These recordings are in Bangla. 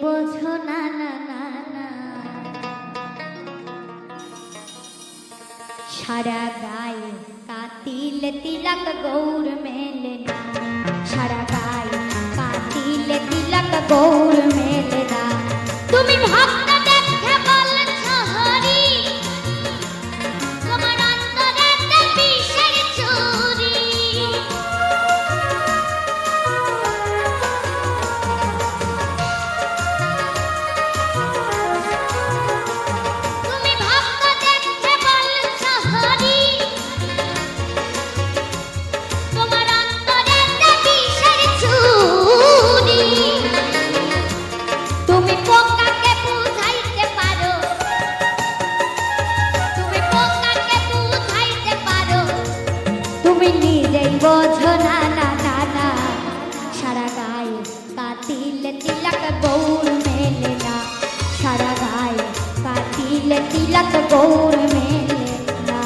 বোঝো না না না না, সারা গায়ে কাতিলে তিলক গৌর মেলে না, সারা গায়ে কাতিলে তিলক গৌর মেলে না। তুমি ভক্ত দেখে বলছ হরি, তোমার অন্তরেতে বিষের চুরি। তুমি ভক্ত দেখে বলছ হরি, তোমার অন্তরেতে বিষের চুরি। তুমি পোকাকে বুঝাইতে পারো, তুমি পোকাকে বুঝাইতে পারো, তুমি নিজেই বোঝো না না না না, সারা গায়ে কাতিলে তিলক গৌর মেলে না, সারা গায়ে কাতিলে তিলক গৌর মেলে না।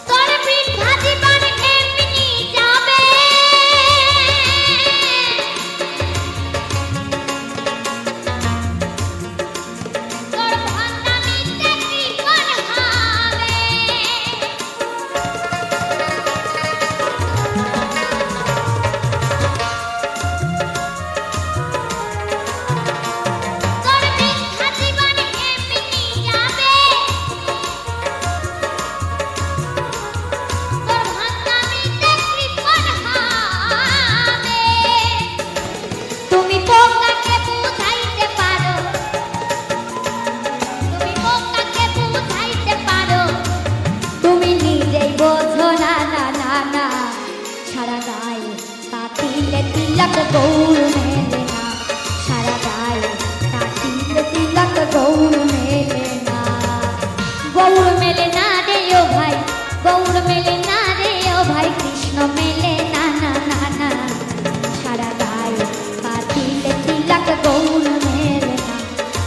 তোর বৃদ্ধা জীবন এমনি যাবে, তোর ভণ্ডামিতে কৃপণ হবে। তোর বৃদ্ধা জীবন এমনি যাবে, তোর ভণ্ডামিতে কৃপণ হবে। তুমি পোকাকে বুঝাইতে পারো, তুমি পোকাকে বুঝাইতে পারো, তুমি নিজেই বোঝো না না না না, সারা গায়ে কাতিলে তিলক গৌর মেলে না, সারা গায়ে কাতিলে তিলক গৌর মেলে না। গৌর মেলে না রে ও ভাই, গৌর মেলে না রে ও ভাই, কৃষ্ণ মেলে না না না না, সারা গায়ে কাতিলে তিলক গৌর মেলে না,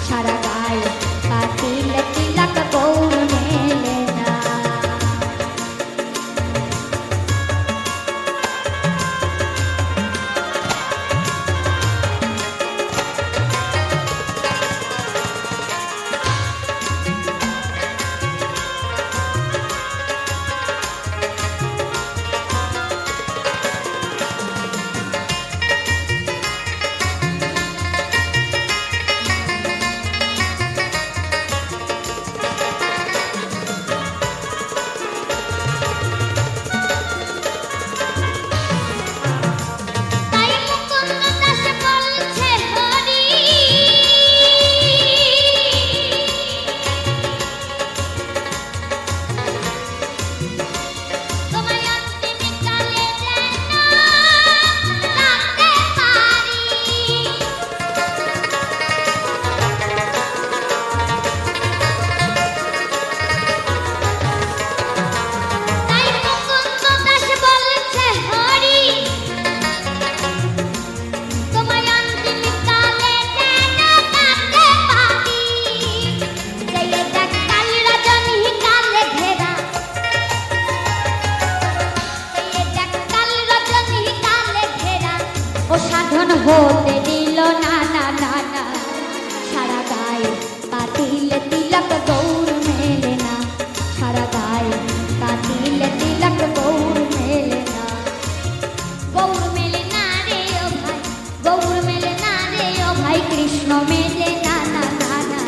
সারা গায়ে কাতিলে তিলক গৌর মেলে না। তাই মুকুন্দ দাস বলছে হরি, তোমায় অন্তিম কালে যেন রাখতে পারি। তাই মুকুন্দ দাস বলছে হরি, তোমায় অন্তিম কালে যেন রাখতে পারি। সেই দেখ কাল রজনী কালে ঘেরা, সেই দেখ কাল রজনী কালে ঘেরা, ও সাধন হতে দিল না না না না, সারা গায়ে কাতিলে তিলক গৌর মেলে না, সারা গায়ে কাতিলে তিলক গৌর মেলে না। গৌর মেলে না রে ও ভাই, গৌর মেলে না রে ও ভাই, কৃষ্ণ মেলে না না না না,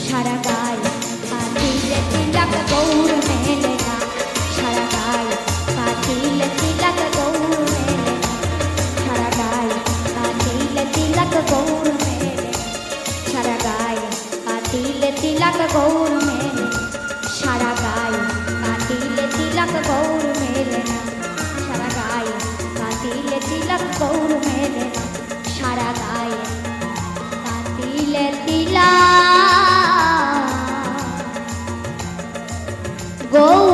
সারা গায়ে কাতিলে তিলক গৌর মেলে না, সারা গায়ে কাতিলে তিলক গৌর মেলে না, সারা গায়ে কাতিলে তিলক গৌর মেলে না, সারা গায়ে কাতিলে তিলক গৌর মেলে, সারা গায়ে কাতিলে তিলক গৌর মেলে না, সারা গায়ে কাতিলে তিলক গৌর মেলে না, সারা গায়ে পাতিলে তিলা গৌর